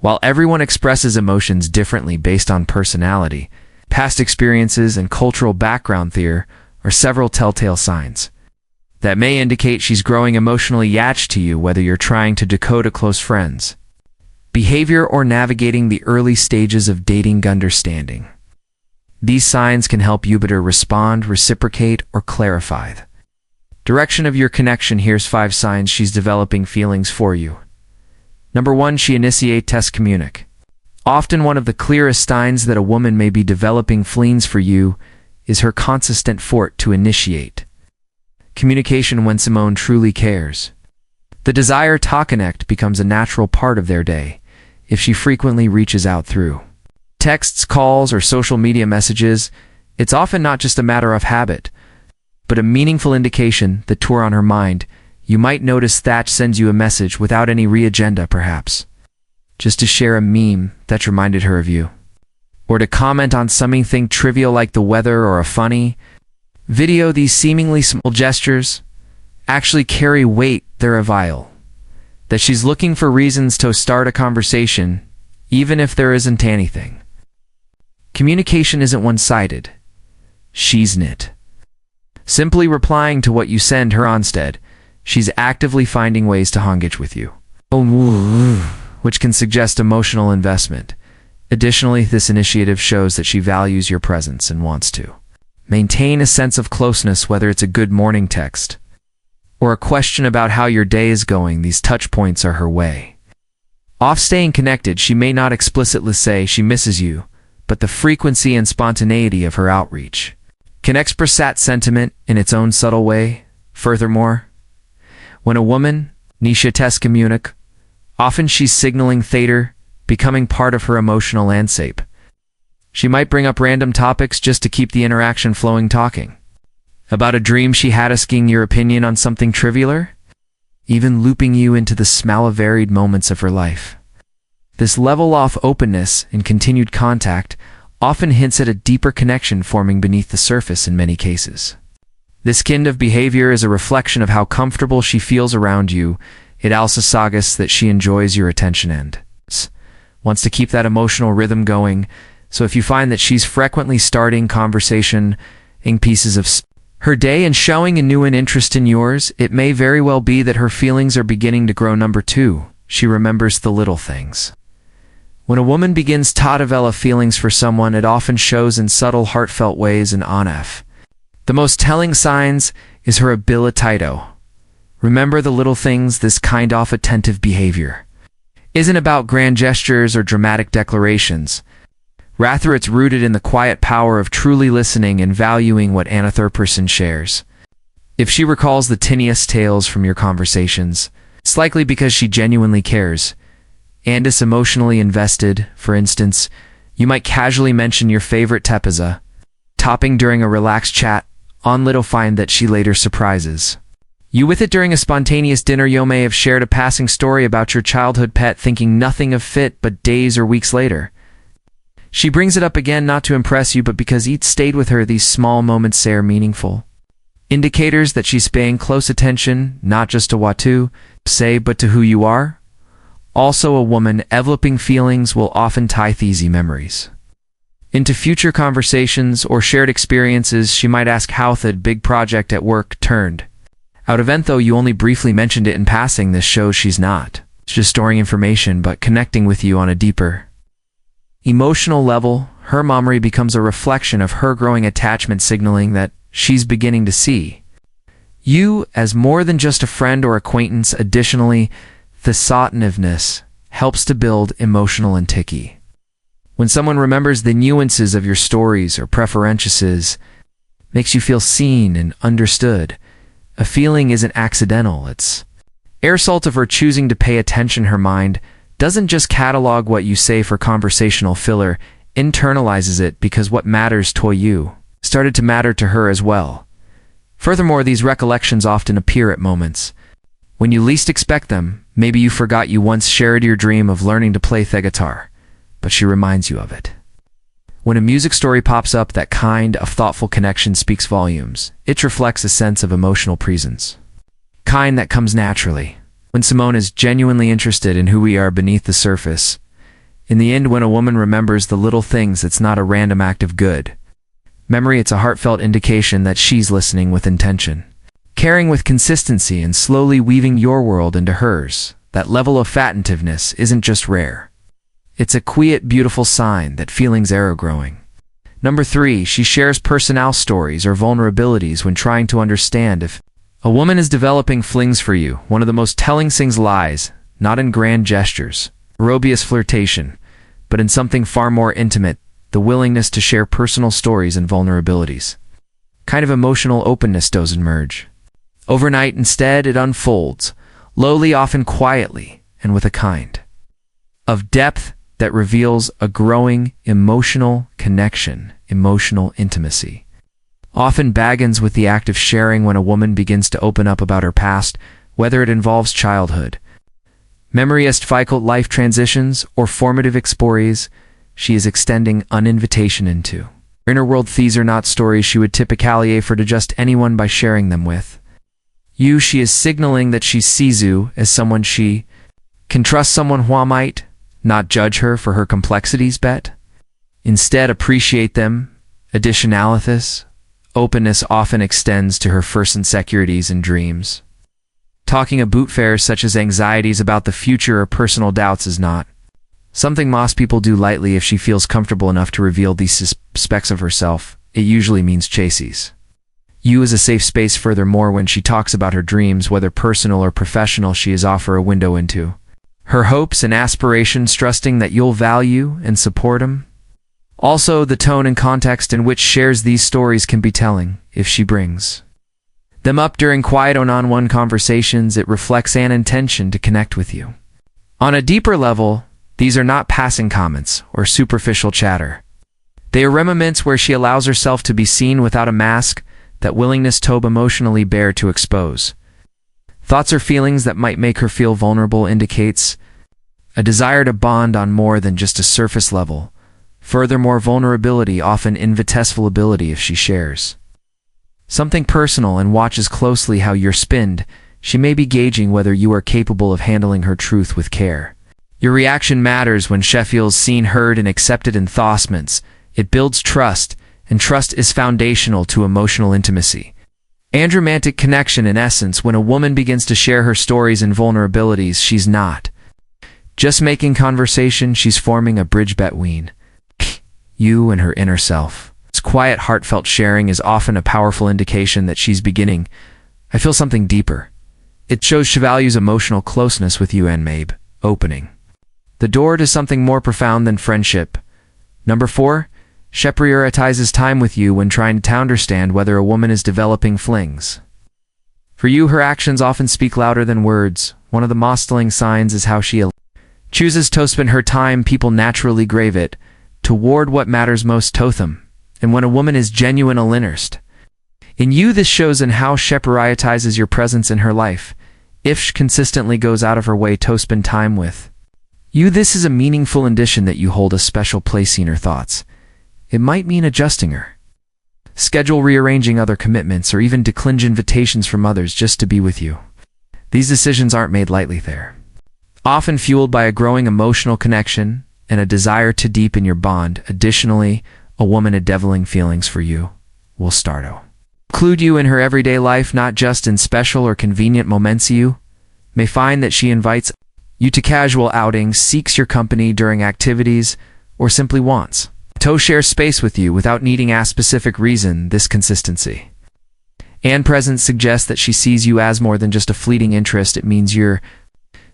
While everyone expresses emotions differently based on personality, past experiences and cultural background there are several telltale signs that may indicate she's growing emotionally attached to you, whether you're trying to decode a close friend's behavior or navigating the early stages of dating understanding. These signs can help you better respond, reciprocate, or clarify the direction of your connection. Here's 5 signs she's developing feelings for you. Number 1, she initiates communication. Often one of the clearest signs that a woman may be developing feelings for you is her consistent effort to initiate communication when Simone truly cares. The desire to connect becomes a natural part of their day if she frequently reaches out through texts, calls, or social media messages. It's often not just a matter of habit, but a meaningful indication that you're on her mind. You might notice that sends you a message without any agenda, perhaps just to share a meme that reminded her of you, or to comment on something trivial like the weather or a funny video. These seemingly small gestures actually carry weight. They're a vial that she's looking for reasons to start a conversation, even if there isn't anything. Communication isn't one-sided. She's not simply replying to what you send her. Instead, she's actively finding ways to engage with you, which can suggest emotional investment. Additionally, this initiative shows that she values your presence and wants to maintain a sense of closeness, whether it's a good morning text or a question about how your day is going. These touch points are her way of staying connected. She may not explicitly say she misses you, but the frequency and spontaneity of her outreach can express that sentiment in its own subtle way. Furthermore, when a woman initiates communication, often she's signaling theater, becoming part of her emotional landscape. She might bring up random topics just to keep the interaction flowing, talking about a dream she had, asking your opinion on something trivial, even looping you into the smell of varied moments of her life. This level of openness and continued contact often hints at a deeper connection forming beneath the surface in many cases. This kind of behavior is a reflection of how comfortable she feels around you. It also suggests that she enjoys your attention and wants to keep that emotional rhythm going. So if you find that she's frequently starting conversation in pieces of her day and showing a new interest in yours, it may very well be that her feelings are beginning to grow. Number 2, she remembers the little things. When a woman begins to develop feelings for someone, it often shows in subtle, heartfelt ways and honest. The most telling signs is her ability to remember the little things. This kind of attentive behavior isn't about grand gestures or dramatic declarations. Rather, it's rooted in the quiet power of truly listening and valuing what another person shares. If she recalls the tiniest tales from your conversations, it's likely because she genuinely cares and is emotionally invested. For instance, you might casually mention your favorite tepaza topping during a relaxed chat, only to find that she later surprises you with it during a spontaneous dinner. You may have shared a passing story about your childhood pet, thinking nothing of it, but days or weeks later, she brings it up again, not to impress you, but because it stayed with her. These small moments are meaningful indicators that she's paying close attention, not just to what to say, but to who you are. Also, a woman developing feelings will often tie easy memories into future conversations or shared experiences. She might ask how the big project at work turned out, even though you only briefly mentioned it in passing. This shows she's not just storing information, but connecting with you on a deeper emotional level. Her memory becomes a reflection of her growing attachment, signaling that she's beginning to see you as more than just a friend or acquaintance. Additionally, the attentiveness helps to build emotional intimacy. When someone remembers the nuances of your stories or preferences, makes you feel seen and understood, a feeling isn't accidental. It's a result of her choosing to pay attention. Her mind doesn't just catalog what you say for conversational filler, internalizes it, because what matters to you started to matter to her as well. Furthermore, these recollections often appear at moments when you least expect them. Maybe you forgot you once shared your dream of learning to play the guitar, but she reminds you of it. When a music story pops up, that kind of thoughtful connection speaks volumes. It reflects a sense of emotional presence, kind that comes naturally when Simone is genuinely interested in who we are beneath the surface. In the end, when a woman remembers the little things, it's not a random act of good memory, it's a heartfelt indication that she's listening with intention, caring with consistency, and slowly weaving your world into hers. That level of attentiveness isn't just rare. It's a quiet, beautiful sign that feelings are growing. Number 3, she shares personal stories or vulnerabilities when trying to understand if a woman is developing flings for you. One of the most telling things lies not in grand gestures, or obvious flirtation, but in something far more intimate, the willingness to share personal stories and vulnerabilities. Kind of emotional openness doesn't emerge overnight. Instead, it unfolds, lowly, often quietly, and with a kind of depth that reveals a growing emotional connection, emotional intimacy. Often begins with the act of sharing. When a woman begins to open up about her past, whether it involves childhood, memories, difficult life transitions, or formative experiences, she is extending an invitation into her inner world. These are not stories she would typically offer to just anyone. By sharing them with you, she is signaling that she sees you as someone she can trust, someone who might not judge her for her complexities, but instead appreciate them. Additionally, openness often extends to her first insecurities and dreams. Talking about affairs such as anxieties about the future or personal doubts is not something most people do lightly. If she feels comfortable enough to reveal these aspects of herself, it usually means chases you as a safe space. Furthermore, when she talks about her dreams, whether personal or professional, she is offer a window into her hopes and aspirations, trusting that you'll value and support them. Also, the tone and context in which shares these stories can be telling. If she brings them up during quiet one-on-one conversations, it reflects an intention to connect with you. On a deeper level, these are not passing comments or superficial chatter. They are moments where she allows herself to be seen without a mask, that willingness to emotionally bear to expose thoughts or feelings that might make her feel vulnerable indicates a desire to bond on more than just a surface level. Furthermore, vulnerability often invites vulnerability. If she shares something personal and watches closely how you're spend, she may be gauging whether you are capable of handling her truth with care. Your reaction matters. When she feels seen, heard, and accepted in thoughts, it builds trust, and trust is foundational to emotional intimacy and romantic connection. In essence, when a woman begins to share her stories and vulnerabilities, she's not just making conversation, she's forming a bridge between you and her inner self. This quiet, heartfelt sharing is often a powerful indication that she's beginning I feel something deeper. It shows she values emotional closeness with you and maybe opening the door to something more profound than friendship. Number 4, she prioritizes time with you when trying to understand whether a woman is developing flings for you. Her actions often speak louder than words. One of the most telling signs is how she chooses to spend her time. People naturally gravitate toward what matters most to them, and when a woman is genuinely interested in you, this shows in how she prioritizes your presence in her life. If she consistently goes out of her way to spend time with you, this is a meaningful indication that you hold a special place in her thoughts. It might mean adjusting her schedule, rearranging other commitments, or even declining invitations from others just to be with you. These decisions aren't made lightly. They're often fueled by a growing emotional connection and a desire to deepen your bond. Additionally, a woman developing feelings for you will start to include you in her everyday life, not just in special or convenient moments. You may find that she invites you to casual outings, seeks your company during activities, or simply wants to share space with you without needing a specific reason. This consistency and presence suggests that she sees you as more than just a fleeting interest. It means you're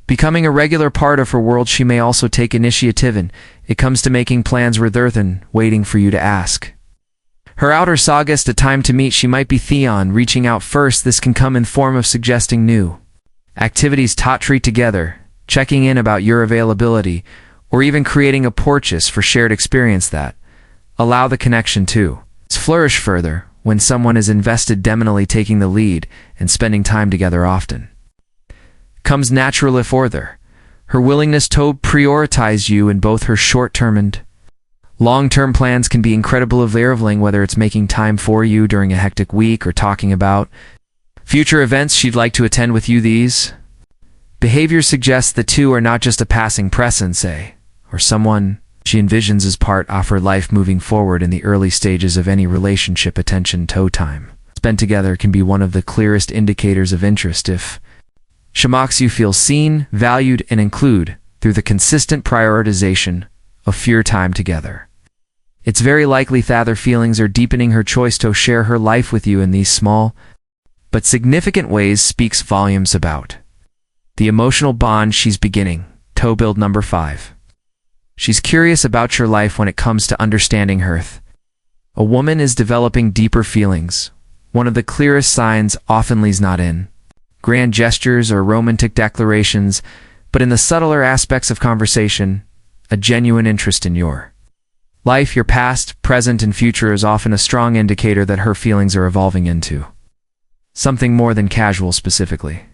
becoming a regular part of her world. She may also take initiative, and it comes to making plans rather than waiting for you to ask her out or suggest a time to meet. She might be Theon reaching out first. This can come in form of suggesting new activities to treat together, checking in about your availability, or even creating a purchase for shared experience that allow the connection to flourish further. When someone is invested, definitely taking the lead and spending time together often comes naturally further. Her willingness to prioritize you in both her short-term and long-term plans can be incredibly available, whether it's making time for you during a hectic week or talking about future events she'd like to attend with you. These behaviors suggest the two are not just a passing presence, or someone she envisions as part of her life moving forward in the early stages of any relationship. Attention to time spent together can be one of the clearest indicators of interest. If she makes you feel seen, valued, and included through the consistent prioritization of your time together, it's very likely that her feelings are deepening. Her choice to share her life with you in these small but significant ways speaks volumes about the emotional bond she's beginning to build. Number 5. She's curious about your life when it comes to understanding her. A woman is developing deeper feelings. One of the clearest signs often lies not in grand gestures or romantic declarations, but in the subtler aspects of conversation. A genuine interest in your life, your past, present, and future is often a strong indicator that her feelings are evolving into something more than casual. Specifically,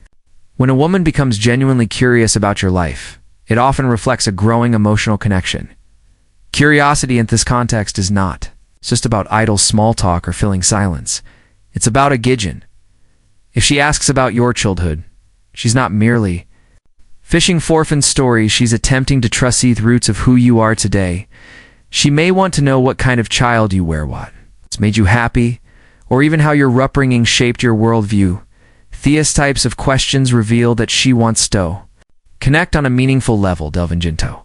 when a woman becomes genuinely curious about your life, it often reflects a growing emotional connection. Curiosity in this context is not just about idle small talk or filling silence. It's about a gidgeon. If she asks about your childhood, she's not merely fishing for orphan stories, she's attempting to trace the roots of who you are today. She may want to know what kind of child you were, what's made you happy, or even how your upbringing shaped your worldview. These types of questions reveal that she wants to connect on a meaningful level, delving into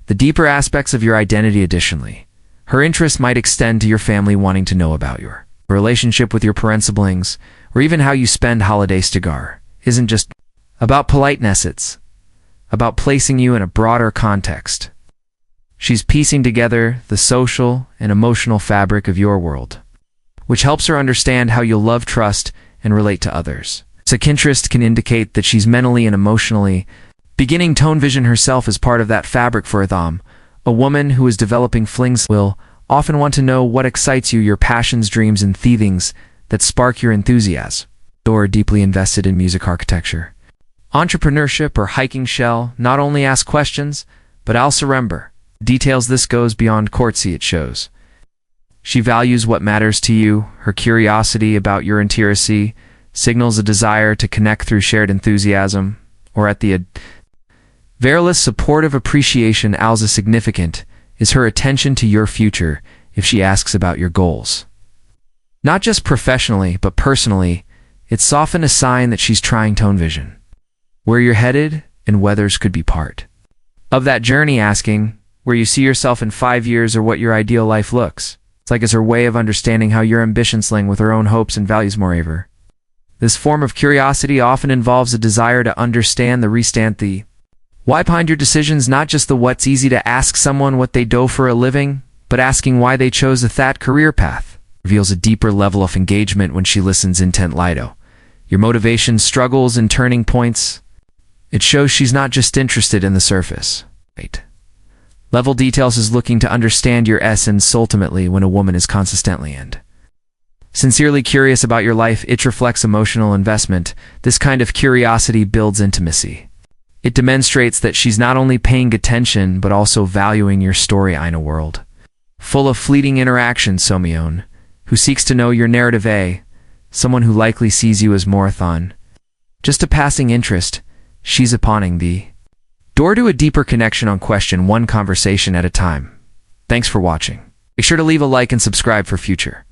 the deeper aspects of your identity. Additionally, her interest might extend to your family, wanting to know about your relationship with your parent siblings, or even how you spend holidays together. Isn't just about politeness, it's about placing you in a broader context. She's piecing together the social and emotional fabric of your world, which helps her understand how you'll love, trust, and relate to others. Such interest can indicate that she's mentally and emotionally beginning to envision herself as part of that fabric. For a woman who is developing flings will often want to know what excites you, your passions, dreams, and things that spark your enthusiasm. Or deeply invested in music, architecture, entrepreneurship, or hiking, shall not only ask questions, but also remember details. This goes beyond courtesy. It shows she values what matters to you. Her curiosity about your intimacy signals a desire to connect through shared enthusiasm, or at the very least, supportive appreciation. As significant is her attention to your future. If she asks about your goals, not just professionally, but personally, it's often a sign that she's trying to envision where you're headed and whether it could be part of that journey. Asking where you see yourself in 5 years or what your ideal life looks like is her way of understanding how your ambitions link with her own hopes and values. Moreover, this form of curiosity often involves a desire to understand the why behind your decisions, not just the what's. Easy to ask someone what they do for a living, but asking why they chose that career path reveals a deeper level of engagement. When she listens intently to your motivations, struggles, and turning points, it shows she's not just interested in the surface level details, is looking to understand your essence. Ultimately, when a woman is consistently and sincerely curious about your life, it reflects emotional investment. This kind of curiosity builds intimacy. It demonstrates that she's not only paying attention, but also valuing your story. In a world full of fleeting interactions, someone who seeks to know your narrative, someone who likely sees you as more than just a passing interest, she's opening the door to a deeper connection on question one conversation at a time. Thanks for watching. Make sure to leave a like and subscribe for future